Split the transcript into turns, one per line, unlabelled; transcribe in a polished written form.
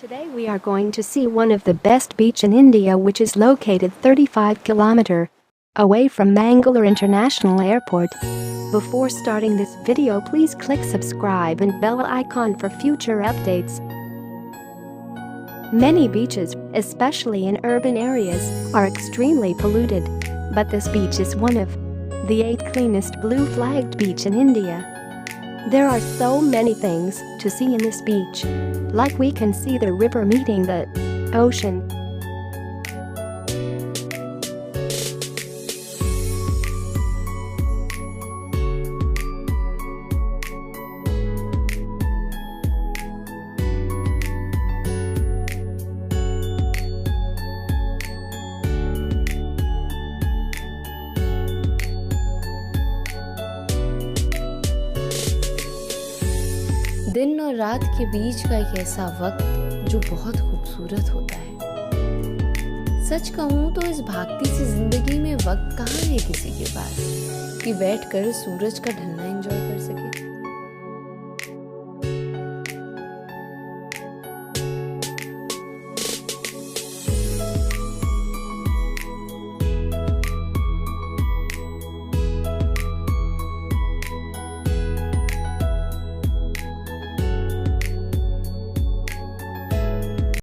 Today we are going to see one of the best beach in India, which is located 35 km away from Mangalore International Airport. Before starting this video, please click subscribe and bell icon for future updates. Many beaches, especially in urban areas, are extremely polluted. But this beach is one of the 8 cleanest blue-flagged beach in India. There are so many things to see in this beach. Like we can see the river meeting the ocean.
दिन और रात के बीच का एक ऐसा वक्त जो बहुत खूबसूरत होता है। सच कहूँ तो इस भागती सी जिंदगी में वक्त कहाँ है किसी के पास कि बैठकर सूरज का ढलना